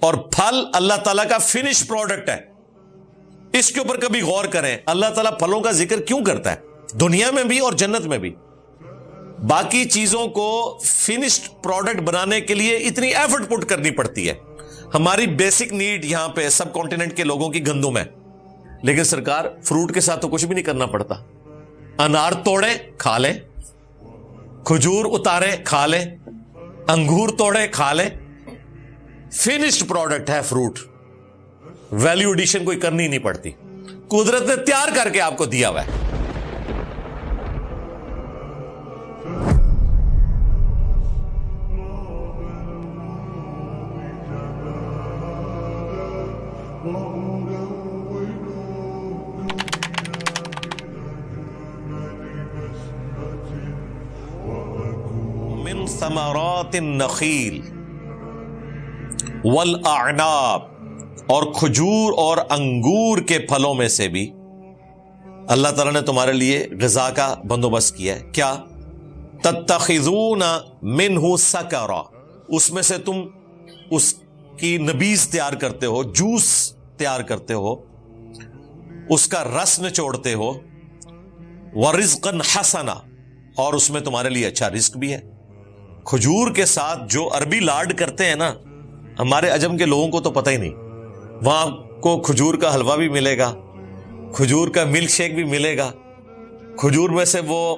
اور پھل اللہ تعالیٰ کا فنش پروڈکٹ ہے. اس کے اوپر کبھی غور کریں, اللہ تعالیٰ پھلوں کا ذکر کیوں کرتا ہے دنیا میں بھی اور جنت میں بھی؟ باقی چیزوں کو فنشڈ پروڈکٹ بنانے کے لیے اتنی ایفرٹ پٹ کرنی پڑتی ہے. ہماری بیسک نیڈ یہاں پہ سب کانٹیننٹ کے لوگوں کی گندم ہے, لیکن سرکار فروٹ کے ساتھ تو کچھ بھی نہیں کرنا پڑتا. انار توڑیں کھا لیں, کھجور اتاریں کھا لیں, انگور توڑیں کھا لیں. فنشڈ پروڈکٹ ہے فروٹ, ویلیو ایڈیشن کوئی کرنی نہیں پڑتی, قدرت نے تیار کر کے آپ کو دیا ہوا ہے. من ثمرات النخیل والاعناب, اور کھجور اور انگور کے پھلوں میں سے بھی اللہ تعالیٰ نے تمہارے لیے غذا کا بندوبست کیا ہے. کیا؟ تتخذون منہ سکرا, اس میں سے تم اس کی نبیذ تیار کرتے ہو, جوس تیار کرتے ہو, اس کا رس نچوڑتے ہو. ورزقا حسنا, اور اس میں تمہارے لیے اچھا رزق بھی ہے. کھجور کے ساتھ جو عربی لاڈ کرتے ہیں نا, ہمارے عجم کے لوگوں کو تو پتہ ہی نہیں. وہاں کو کھجور کا حلوہ بھی ملے گا, کھجور کا ملک شیک بھی ملے گا, کھجور میں سے وہ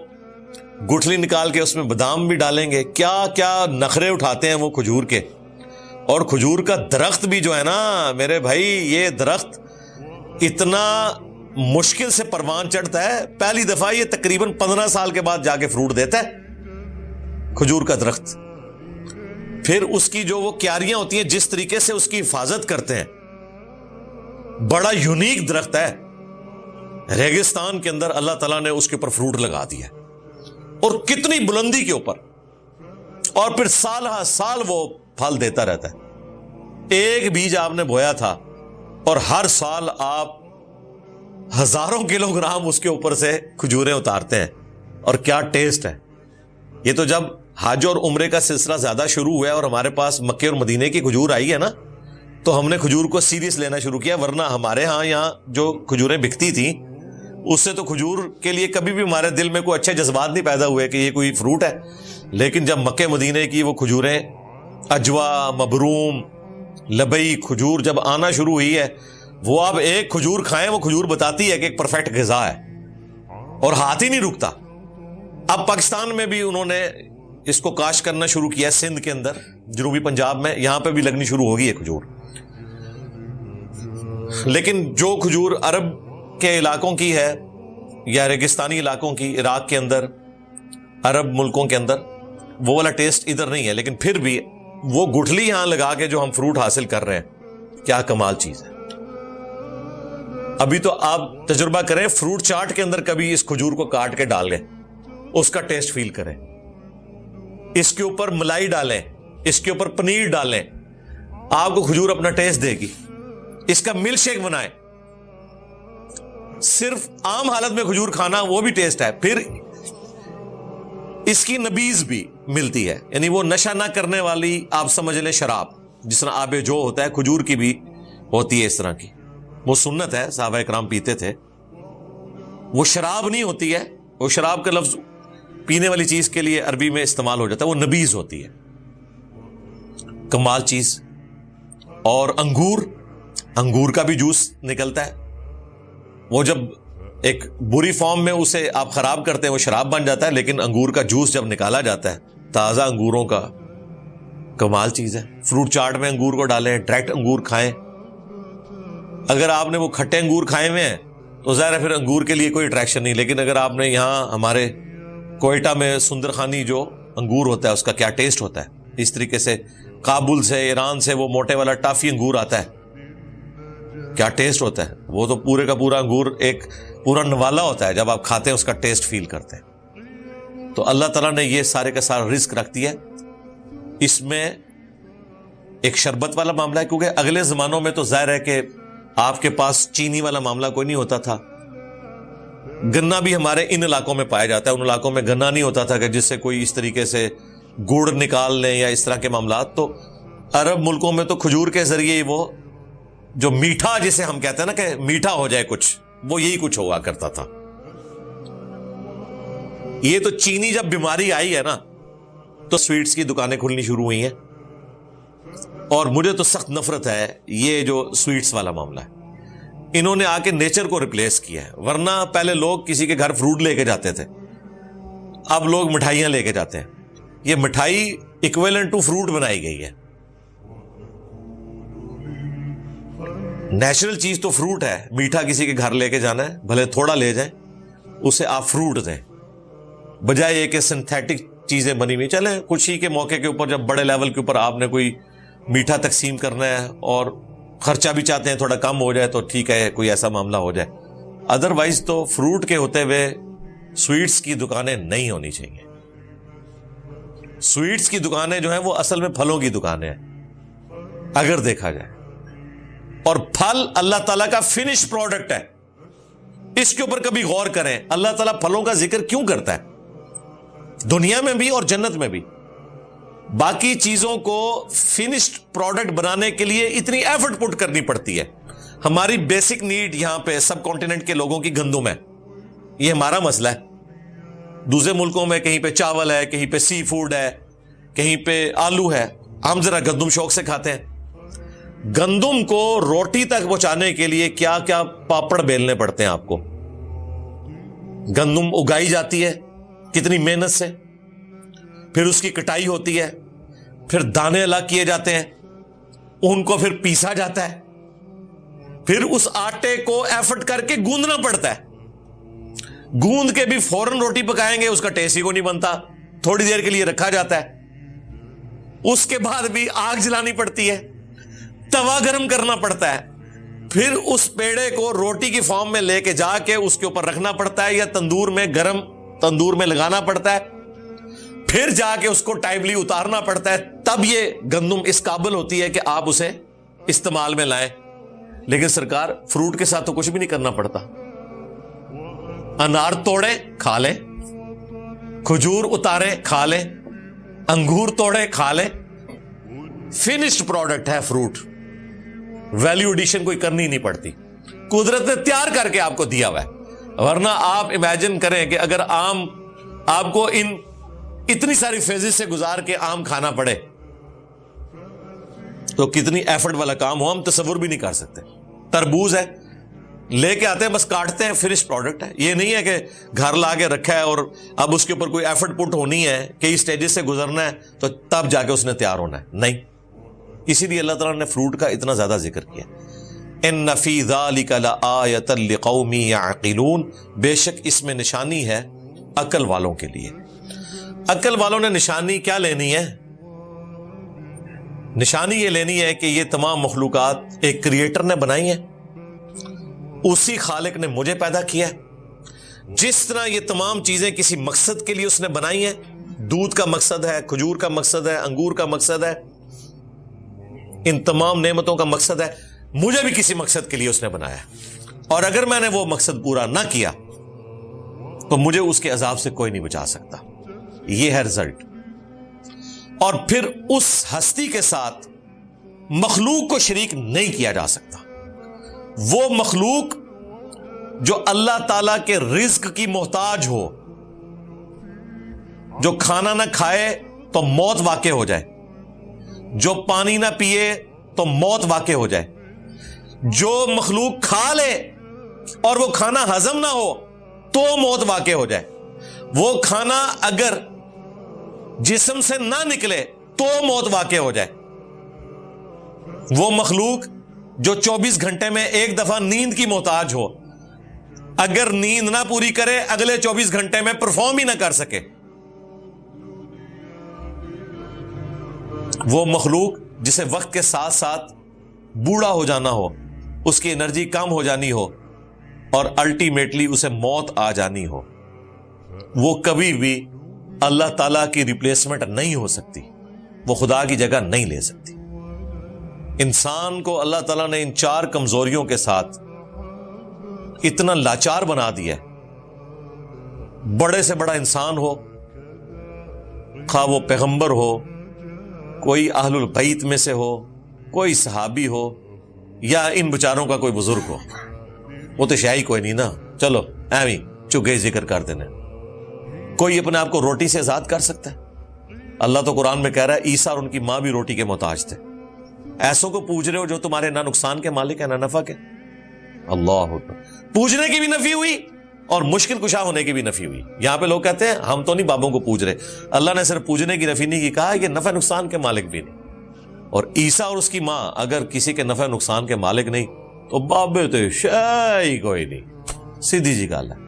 گٹھلی نکال کے اس میں بادام بھی ڈالیں گے. کیا کیا نخرے اٹھاتے ہیں وہ کھجور کے. اور کھجور کا درخت بھی جو ہے نا میرے بھائی, یہ درخت اتنا مشکل سے پروان چڑھتا ہے, پہلی دفعہ یہ تقریباً 15 سال کے بعد جا کے فروٹ دیتا ہے کھجور کا درخت. پھر اس کی جو وہ کیاریاں ہوتی ہیں, جس طریقے سے اس کی حفاظت کرتے ہیں, بڑا یونیک درخت ہے. ریگستان کے اندر اللہ تعالیٰ نے اس کے اوپر فروٹ لگا دیا, اور کتنی بلندی کے اوپر, اور پھر سال ہا سال وہ پھل دیتا رہتا ہے. ایک بیج آپ نے بویا تھا اور ہر سال آپ ہزاروں کلو گرام اس کے اوپر سے کھجوریں اتارتے ہیں. اور کیا ٹیسٹ ہے. یہ تو جب حج اور عمرے کا سلسلہ زیادہ شروع ہوا ہے اور ہمارے پاس مکے اور مدینے کی کھجور آئی ہے نا, تو ہم نے کھجور کو سیریس لینا شروع کیا. ورنہ ہمارے ہاں یہاں جو کھجوریں بکتی تھیں, اس سے تو کھجور کے لیے کبھی بھی ہمارے دل میں کوئی اچھے جذبات نہیں پیدا ہوئے کہ یہ کوئی فروٹ ہے. لیکن جب مکے مدینے کی وہ کھجوریں اجوا, مبروم, لبئی کھجور جب آنا شروع ہوئی ہے, وہ آپ ایک کھجور کھائیں, وہ کھجور بتاتی ہے کہ ایک پرفیکٹ غذا ہے, اور ہاتھ ہی نہیں رکتا. اب پاکستان میں بھی انہوں نے اس کو کاشت کرنا شروع کیا, سندھ کے اندر, جنوبی پنجاب میں, یہاں پہ بھی لگنی شروع ہوگی ہے کھجور. لیکن جو کھجور عرب کے علاقوں کی ہے یا ریگستانی علاقوں کی, عراق کے اندر, عرب ملکوں کے اندر, وہ والا ٹیسٹ ادھر نہیں ہے. لیکن پھر بھی وہ گٹھلی یہاں لگا کے جو ہم فروٹ حاصل کر رہے ہیں, کیا کمال چیز ہے. ابھی تو آپ تجربہ کریں, فروٹ چاٹ کے اندر کبھی اس کھجور کو کاٹ کے ڈال لیں, اس کا ٹیسٹ فیل کریں. اس کے اوپر ملائی ڈالیں, اس کے اوپر پنیر ڈالیں, آپ کو کھجور اپنا ٹیسٹ دے گی. اس کا ملک شیک بنائیں, صرف عام حالت میں کھجور کھانا وہ بھی ٹیسٹ ہے. پھر اس کی نبیذ بھی ملتی ہے, یعنی وہ نشہ نہ کرنے والی, آپ سمجھ لیں شراب, جس طرح آب جو ہوتا ہے, کھجور کی بھی ہوتی ہے اس طرح کی. وہ سنت ہے, صحابہ اکرام پیتے تھے. وہ شراب نہیں ہوتی ہے, وہ شراب کا لفظ پینے والی چیز کے لیے عربی میں استعمال ہو جاتا ہے, وہ نبیذ ہوتی ہے. کمال چیز. اور انگور کا بھی جوس نکلتا ہے. وہ جب ایک بری فارم میں اسے آپ خراب کرتے ہیں وہ شراب بن جاتا ہے, لیکن انگور کا جوس جب نکالا جاتا ہے تازہ انگوروں کا, کمال چیز ہے. فروٹ چاٹ میں انگور کو ڈالیں, ڈائریکٹ انگور کھائیں. اگر آپ نے وہ کھٹے انگور کھائے ہوئے ہیں تو ظاہر ہے پھر انگور کے لیے کوئی اٹریکشن نہیں. لیکن اگر آپ نے یہاں ہمارے کوئٹہ میں سندرخانی جو انگور ہوتا ہے اس کا کیا ٹیسٹ ہوتا ہے, اس طریقے سے کابل سے, ایران سے وہ موٹے والا ٹافی انگور آتا ہے, کیا ٹیسٹ ہوتا ہے. وہ تو پورے کا پورا انگور ایک پورا نوالا ہوتا ہے, جب آپ کھاتے ہیں اس کا ٹیسٹ فیل کرتے ہیں. تو اللہ تعالیٰ نے یہ سارے کا سارا رزق رکھ دیا ہے. اس میں ایک شربت والا معاملہ ہے, کیونکہ اگلے زمانوں میں تو ظاہر ہے کہ آپ کے پاس چینی والا معاملہ کوئی نہیں ہوتا تھا. گنا بھی ہمارے ان علاقوں میں پایا جاتا ہے, ان علاقوں میں گنا نہیں ہوتا تھا کہ جس سے کوئی اس طریقے سے گڑ نکال لیں یا اس طرح کے معاملات. تو عرب ملکوں میں تو کھجور کے ذریعے وہ جو میٹھا جسے ہم کہتے ہیں نا کہ میٹھا ہو جائے کچھ، وہ یہی کچھ ہوا کرتا تھا. یہ تو چینی جب بیماری آئی ہے نا تو سویٹس کی دکانیں کھلنی شروع ہوئی ہیں، اور مجھے تو سخت نفرت ہے یہ جو سویٹس والا معاملہ ہے. انہوں نے آ کے نیچر کو ریپلیس کیا ہے. ورنہ پہلے لوگ کسی کے گھر فروٹ لے کے جاتے تھے، اب لوگ مٹھائیاں لے کے جاتے ہیں. یہ مٹھائی ایکویلنٹ ٹو فروٹ بنائی گئی ہے. نیچرل چیز تو فروٹ ہے. میٹھا کسی کے گھر لے کے جانا ہے، بھلے تھوڑا لے جائیں، اسے آپ فروٹ دیں، بجائے یہ کہ سنتھیٹک چیزیں بنی ہوئی. چلیں خوشی کے موقع کے اوپر جب بڑے لیول کے اوپر آپ نے کوئی میٹھا تقسیم کرنا ہے اور خرچہ بھی چاہتے ہیں تھوڑا کم ہو جائے تو ٹھیک ہے، کوئی ایسا معاملہ ہو جائے. ادروائز تو فروٹ کے ہوتے ہوئے سویٹس کی دکانیں نہیں ہونی چاہیے. سویٹس کی دکانیں جو ہیں وہ اصل میں پھلوں کی دکانیں ہیں اگر دیکھا جائے، اور پھل اللہ تعالیٰ کا فنش پروڈکٹ ہے. اس کے اوپر کبھی غور کریں اللہ تعالیٰ پھلوں کا ذکر کیوں کرتا ہے دنیا میں بھی اور جنت میں بھی. باقی چیزوں کو فنشڈ پروڈکٹ بنانے کے لیے اتنی ایفرٹ پٹ کرنی پڑتی ہے. ہماری بیسک نیڈ یہاں پہ سب کانٹیننٹ کے لوگوں کی گندم ہے، یہ ہمارا مسئلہ ہے. دوسرے ملکوں میں کہیں پہ چاول ہے، کہیں پہ سی فوڈ ہے، کہیں پہ آلو ہے. ہم ذرا گندم شوق سے کھاتے ہیں. گندم کو روٹی تک پہنچانے کے لیے کیا کیا پاپڑ بیلنے پڑتے ہیں آپ کو. گندم اگائی جاتی ہے کتنی محنت سے، پھر اس کی کٹائی ہوتی ہے، پھر دانے الگ کیے جاتے ہیں، ان کو پھر پیسا جاتا ہے، پھر اس آٹے کو ایفرٹ کر کے گوندنا پڑتا ہے. گوند کے بھی فوراً روٹی پکائیں گے اس کا ٹیسٹ ہی کو نہیں بنتا، تھوڑی دیر کے لیے رکھا جاتا ہے. اس کے بعد بھی آگ جلانی پڑتی ہے، توا گرم کرنا پڑتا ہے، پھر اس پیڑے کو روٹی کی فارم میں لے کے جا کے اس کے اوپر رکھنا پڑتا ہے یا تندور میں گرم تندور میں لگانا پڑتا ہے، پھر جا کے اس کو ٹائملی اتارنا پڑتا ہے. تب یہ گندم اس قابل ہوتی ہے کہ آپ اسے استعمال میں لائیں. لیکن سرکار فروٹ کے ساتھ تو کچھ بھی نہیں کرنا پڑتا. انار توڑے کھا لیں، کھجور اتارے کھا لیں، انگور توڑے کھا لیں. فنشڈ پروڈکٹ ہے فروٹ، ویلیو ایڈیشن کوئی کرنی نہیں پڑتی، قدرت نے تیار کر کے آپ کو دیا ہوا ہے. ورنہ آپ امیجن کریں کہ اگر آم آپ کو اتنی ساری فیزز سے گزار کے آم کھانا پڑے تو کتنی ایفرٹ والا کام ہو، ہم تصور بھی نہیں کر سکتے. تربوز ہے، لے کے آتے ہیں بس کاٹتے ہیں، فنش پروڈکٹ ہے. یہ نہیں ہے کہ گھر لا کے رکھا ہے اور اب اس کے اوپر کوئی ایفرٹ پٹ ہونی ہے، کئی سٹیجز سے گزرنا ہے تو تب جا کے اس نے تیار ہونا ہے. نہیں، اسی لیے اللہ تعالیٰ نے فروٹ کا اتنا زیادہ ذکر کیا. ان فی ذلک لآیۃ لقوم یعقلون، بے شک اس میں نشانی ہے عقل والوں کے لیے. عقل والوں نے نشانی کیا لینی ہے؟ نشانی یہ لینی ہے کہ یہ تمام مخلوقات ایک کریٹر نے بنائی ہیں، اسی خالق نے مجھے پیدا کیا ہے. جس طرح یہ تمام چیزیں کسی مقصد کے لیے اس نے بنائی ہیں، دودھ کا مقصد ہے، کھجور کا مقصد ہے، انگور کا مقصد ہے، ان تمام نعمتوں کا مقصد ہے، مجھے بھی کسی مقصد کے لیے اس نے بنایا. اور اگر میں نے وہ مقصد پورا نہ کیا تو مجھے اس کے عذاب سے کوئی نہیں بچا سکتا. یہ ہے رزلٹ. اور پھر اس ہستی کے ساتھ مخلوق کو شریک نہیں کیا جا سکتا. وہ مخلوق جو اللہ تعالی کے رزق کی محتاج ہو، جو کھانا نہ کھائے تو موت واقع ہو جائے، جو پانی نہ پیے تو موت واقع ہو جائے، جو مخلوق کھا لے اور وہ کھانا ہضم نہ ہو تو موت واقع ہو جائے، وہ کھانا اگر جسم سے نہ نکلے تو موت واقع ہو جائے، وہ مخلوق جو 24 گھنٹے میں ایک دفعہ نیند کی محتاج ہو، اگر نیند نہ پوری کرے اگلے 24 گھنٹے میں پرفارم ہی نہ کر سکے، وہ مخلوق جسے وقت کے ساتھ ساتھ بوڑھا ہو جانا ہو، اس کی انرجی کم ہو جانی ہو اور الٹیمیٹلی اسے موت آ جانی ہو، وہ کبھی بھی اللہ تعالیٰ کی ریپلیسمنٹ نہیں ہو سکتی، وہ خدا کی جگہ نہیں لے سکتی. انسان کو اللہ تعالیٰ نے ان 4 کمزوریوں کے ساتھ اتنا لاچار بنا دیا ہے. بڑے سے بڑا انسان ہو، خواہ وہ پیغمبر ہو، کوئی اہل البیت میں سے ہو, کوئی صحابی ہو, یا ان بچاروں کا کوئی بزرگ ہو. وہ تو شاہی کوئی نہیں نا, چلو ایویں چگے ذکر کر دینا. کوئی اپنے آپ کو روٹی سے آزاد کر سکتا ہے؟ اللہ تو قرآن میں کہہ رہا ہے عیسیٰ اور ان کی ماں بھی روٹی کے محتاج تھے. ایسوں کو پوج رہے ہو جو تمہارے نہ نقصان کے مالک ہیں نہ نفع کے. اللہ اکبر. پوجنے کی بھی نفی ہوئی اور مشکل کشا ہونے کی بھی نفی ہوئی. یہاں پہ لوگ کہتے ہیں ہم تو نہیں بابوں کو پوج رہے. اللہ نے صرف پوجنے کی نفی نہیں کی, کہا یہ نفع نقصان کے مالک بھی نہیں. اور عیسیٰ اور اس کی ماں اگر کسی کے نفع نقصان کے مالک نہیں تو بابے تو شاہی کوئی نہیں. سیدھی جی گل ہے.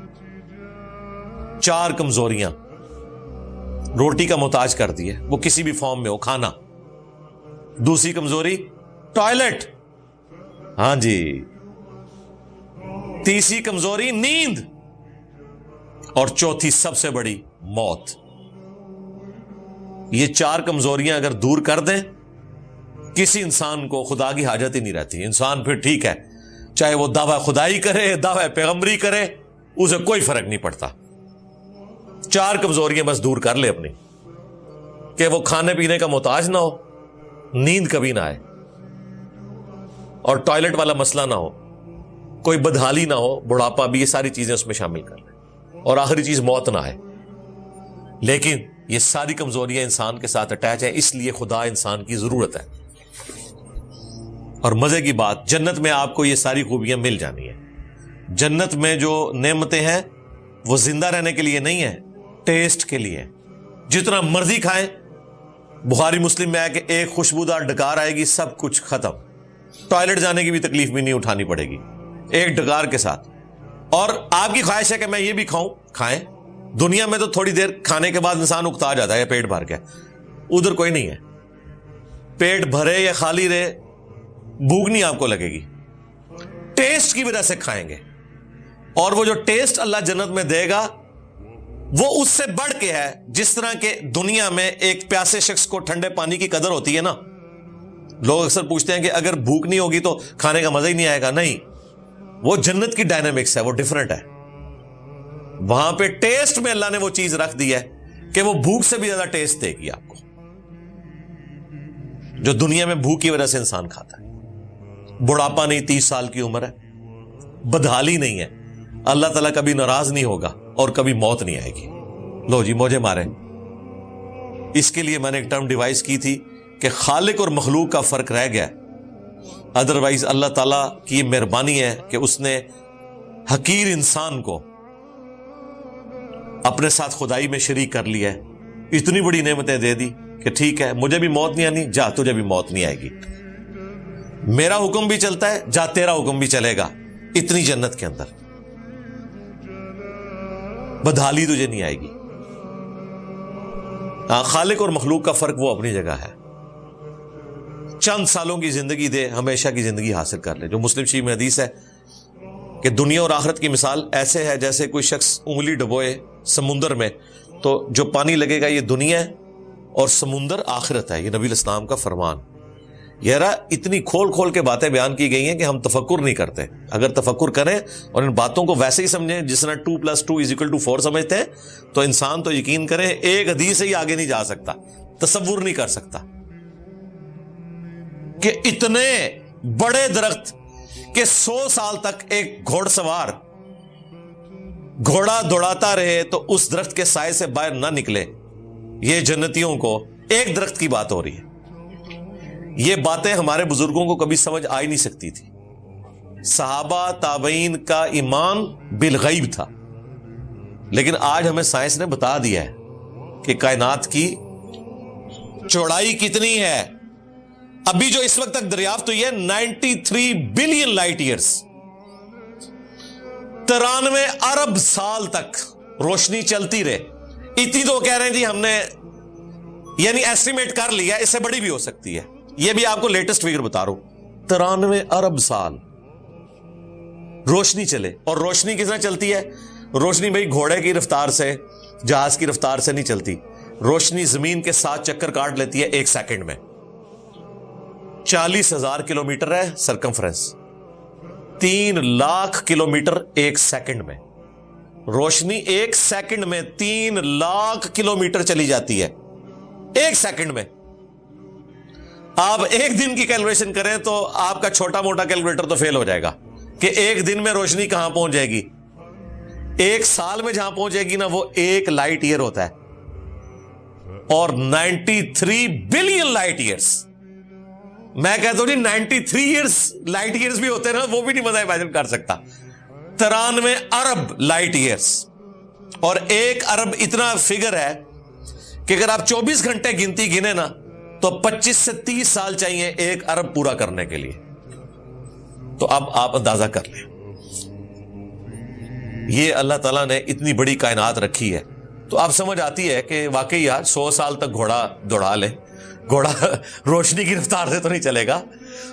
4 کمزوریاں روٹی کا محتاج کر دی ہے, وہ کسی بھی فارم میں ہو, کھانا. دوسری کمزوری ٹوائلٹ, ہاں جی. تیسری کمزوری نیند, اور چوتھی سب سے بڑی موت. یہ 4 کمزوریاں اگر دور کر دیں کسی انسان کو خدا کی حاجت ہی نہیں رہتی. انسان پھر ٹھیک ہے, چاہے وہ دعویٰ خدائی کرے, دعویٰ پیغمبری کرے, اسے کوئی فرق نہیں پڑتا. 4 کمزوریاں بس دور کر لے اپنی, کہ وہ کھانے پینے کا محتاج نہ ہو, نیند کبھی نہ آئے, اور ٹوائلٹ والا مسئلہ نہ ہو, کوئی بدحالی نہ ہو, بڑھاپا بھی, یہ ساری چیزیں اس میں شامل کر لیں, اور آخری چیز موت نہ آئے. لیکن یہ ساری کمزوریاں انسان کے ساتھ اٹیچ ہیں, اس لیے خدا انسان کی ضرورت ہے. اور مزے کی بات, جنت میں آپ کو یہ ساری خوبیاں مل جانی ہیں. جنت میں جو نعمتیں ہیں وہ زندہ رہنے کے لیے نہیں ہیں, ٹیسٹ کے لیے. جتنا مرضی کھائیں. بخاری مسلم میں ہے کہ ایک خوشبودار ڈکار آئے گی, سب کچھ ختم. ٹوائلٹ جانے کی بھی تکلیف بھی نہیں اٹھانی پڑے گی ایک ڈکار کے ساتھ. اور آپ کی خواہش ہے کہ میں یہ بھی کھاؤں, کھائیں. دنیا میں تو تھوڑی دیر کھانے کے بعد انسان اکتا جاتا ہے پیٹ بھر کے, ادھر کوئی نہیں ہے. پیٹ بھرے یا خالی رہے بھوک نہیں آپ کو لگے گی, ٹیسٹ کی وجہ سے کھائیں گے. اور وہ جو ٹیسٹ اللہ جنت میں دے گا وہ اس سے بڑھ کے ہے. جس طرح کہ دنیا میں ایک پیاسے شخص کو ٹھنڈے پانی کی قدر ہوتی ہے نا, لوگ اکثر پوچھتے ہیں کہ اگر بھوک نہیں ہوگی تو کھانے کا مزہ ہی نہیں آئے گا. نہیں, وہ جنت کی ڈائنامکس ہے, وہ ڈیفرنٹ ہے. وہاں پہ ٹیسٹ میں اللہ نے وہ چیز رکھ دی ہے کہ وہ بھوک سے بھی زیادہ ٹیسٹ دے گی آپ کو, جو دنیا میں بھوک کی وجہ سے انسان کھاتا ہے. بڑھاپا نہیں, 30 سال کی عمر ہے, بدحالی نہیں ہے, اللہ تعالیٰ کبھی ناراض نہیں ہوگا, اور کبھی موت نہیں آئے گی. لو جی موجے مارے. اس کے لیے میں نے ایک ٹرم ڈیوائز کی تھی کہ خالق اور مخلوق کا فرق رہ گیا. ادروائز اللہ تعالیٰ کی مہربانی ہے کہ اس نے حقیر انسان کو اپنے ساتھ خدائی میں شریک کر لیا ہے. اتنی بڑی نعمتیں دے دی کہ ٹھیک ہے مجھے بھی موت نہیں آنی, جا تجھے بھی موت نہیں آئے گی. میرا حکم بھی چلتا ہے, جا تیرا حکم بھی چلے گا. اتنی جنت کے اندر بدحالی تجھے نہیں آئے گی. خالق اور مخلوق کا فرق وہ اپنی جگہ ہے. چند سالوں کی زندگی دے, ہمیشہ کی زندگی حاصل کر لے. جو مسلم شریف میں حدیث ہے کہ دنیا اور آخرت کی مثال ایسے ہے جیسے کوئی شخص انگلی ڈبوئے سمندر میں, تو جو پانی لگے گا یہ دنیا ہے اور سمندر آخرت ہے. یہ نبی الاسلام کا فرمان. یہ اتنی کھول کھول کے باتیں بیان کی گئی ہیں کہ ہم تفکر نہیں کرتے. اگر تفکر کریں اور ان باتوں کو ویسے ہی سمجھیں جس طرح 2+2=4 سمجھتے ہیں, تو انسان تو یقین کریں ایک حدیث سے ہی آگے نہیں جا سکتا, تصور نہیں کر سکتا کہ اتنے بڑے درخت کہ 100 سال تک ایک گھوڑ سوار گھوڑا دوڑاتا رہے تو اس درخت کے سائے سے باہر نہ نکلے. یہ جنتیوں کو ایک درخت کی بات ہو رہی ہے. یہ باتیں ہمارے بزرگوں کو کبھی سمجھ آ ہی نہیں سکتی تھی. صحابہ تابعین کا ایمان بالغیب تھا, لیکن آج ہمیں سائنس نے بتا دیا ہے کہ کائنات کی چوڑائی کتنی ہے. ابھی جو اس وقت تک دریافت ہوئی ہے 93 بلین لائٹ ایئرز, 93 ارب سال تک روشنی چلتی رہے. اتنی تو کہہ رہے ہیں جی ہم نے یعنی ایسٹیمیٹ کر لیا, اس سے بڑی بھی ہو سکتی ہے. یہ بھی آپ کو لیٹسٹ فگر بتا رہا ہوں, 93 ارب سال روشنی چلے. اور روشنی کس طرح چلتی ہے؟ روشنی بھائی گھوڑے کی رفتار سے, جہاز کی رفتار سے نہیں چلتی. روشنی زمین کے 7 چکر کاٹ لیتی ہے 1 سیکنڈ میں. 40,000 کلومیٹر ہے سرکمفرنس, 3 لاکھ کلومیٹر 1 سیکنڈ میں. روشنی 1 سیکنڈ میں 3 لاکھ کلومیٹر چلی جاتی ہے, 1 سیکنڈ میں. آپ ایک دن کی کیلکولیشن کریں تو آپ کا چھوٹا موٹا کیلکولیٹر تو فیل ہو جائے گا کہ ایک دن میں روشنی کہاں پہنچ جائے گی. ایک سال میں جہاں پہنچ جائے گی نا وہ 1 لائٹ ایئر ہوتا ہے, اور 93 بلین لائٹ ایئرس. میں کہتا ہوں جی 93 لائٹ ایئرس بھی ہوتے ہیں نا, وہ بھی نہیں مزہ امیجن کر سکتا. 93 ارب لائٹ ایئرس, اور 1 ارب اتنا فگر ہے کہ اگر آپ 24 گھنٹے گنتی گنے نا تو 25 سے 30 سال چاہیے 1 ارب پورا کرنے کے لیے. تو اب آپ اندازہ کر لیں, یہ اللہ تعالیٰ نے اتنی بڑی کائنات رکھی ہے. تو آپ سمجھ آتی ہے کہ واقعی یار 100 سال تک گھوڑا دوڑا لے, گھوڑا روشنی کی رفتار سے تو نہیں چلے گا.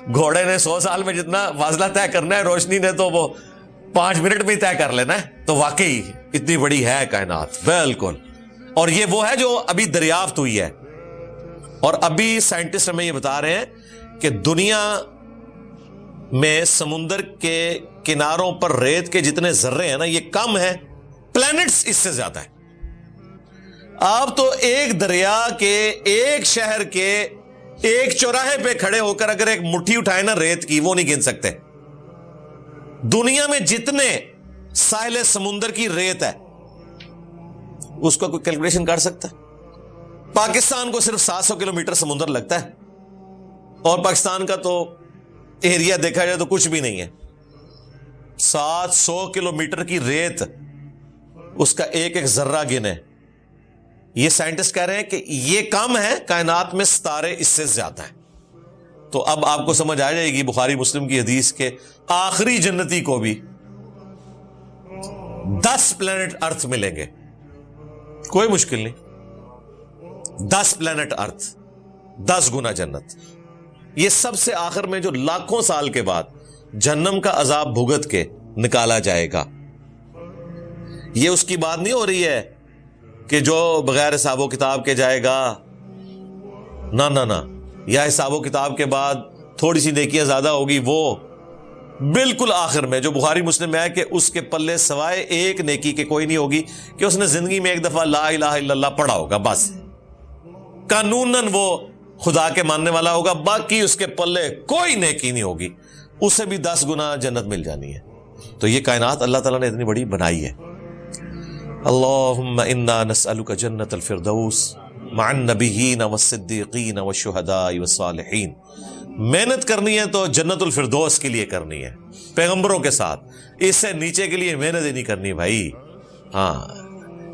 گھوڑے نے 100 سال میں جتنا فاصلہ طے کرنا ہے, روشنی نے تو وہ 5 منٹ میں طے کر لینا ہے. تو واقعی اتنی بڑی ہے کائنات بالکل. اور یہ وہ ہے جو ابھی دریافت ہوئی ہے, اور ابھی سائنٹسٹ ہمیں یہ بتا رہے ہیں کہ دنیا میں سمندر کے کناروں پر ریت کے جتنے ذرے ہیں نا یہ کم ہیں, پلینٹس اس سے زیادہ ہیں. آپ تو ایک دریا کے, ایک شہر کے ایک چوراہے پہ کھڑے ہو کر اگر ایک مٹھی اٹھائے نا ریت کی, وہ نہیں گن سکتے. دنیا میں جتنے ساحل سمندر کی ریت ہے اس کو کوئی کیلکولیشن کر سکتا ہے؟ پاکستان کو صرف 700 کلومیٹر سمندر لگتا ہے, اور پاکستان کا تو ایریا دیکھا جائے تو کچھ بھی نہیں ہے. 700 کلومیٹر کی ریت, اس کا ایک ایک ذرہ گنے. یہ سائنٹسٹ کہہ رہے ہیں کہ یہ کم ہے, کائنات میں ستارے اس سے زیادہ ہیں. تو اب آپ کو سمجھ آ جائے گی بخاری مسلم کی حدیث کے آخری جنتی کو بھی 10 پلینٹ ارتھ ملیں گے, کوئی مشکل نہیں. 10 پلینٹ ارتھ, 10 گنا جنت. یہ سب سے آخر میں جو لاکھوں سال کے بعد جہنم کا عذاب بھگت کے نکالا جائے گا. یہ اس کی بات نہیں ہو رہی ہے کہ جو بغیر حساب و کتاب کے جائے گا, نہ, یا حساب و کتاب کے بعد تھوڑی سی نیکیاں زیادہ ہوگی. وہ بالکل آخر میں جو بخاری مسلم میں ہے کہ اس کے پلے سوائے ایک نیکی کے کوئی نہیں ہوگی کہ اس نے زندگی میں ایک دفعہ لا الہ الا اللہ پڑھا ہوگا, بس قانوناً وہ خدا کے ماننے والا ہوگا, باقی اس کے پلے کوئی نیکی نہیں ہوگی. اسے بھی 10 گنا جنت مل جانی ہے. تو یہ کائنات اللہ تعالیٰ نے اتنی بڑی بنائی ہے. اللہم انا نسألک جنت الفردوس مع النبیین والصدیقین والشہداء والصالحین. محنت کرنی ہے تو جنت الفردوس کے لیے کرنی ہے, پیغمبروں کے ساتھ. اس سے نیچے کے لیے محنت ہی نہیں کرنی بھائی. ہاں,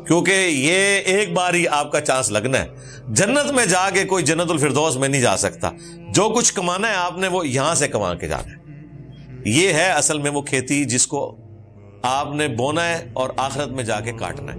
کیونکہ یہ ایک بار ہی آپ کا چانس لگنا ہے. جنت میں جا کے کوئی جنت الفردوس میں نہیں جا سکتا. جو کچھ کمانا ہے آپ نے وہ یہاں سے کما کے جانا ہے. یہ ہے اصل میں وہ کھیتی جس کو آپ نے بونا ہے اور آخرت میں جا کے کاٹنا ہے.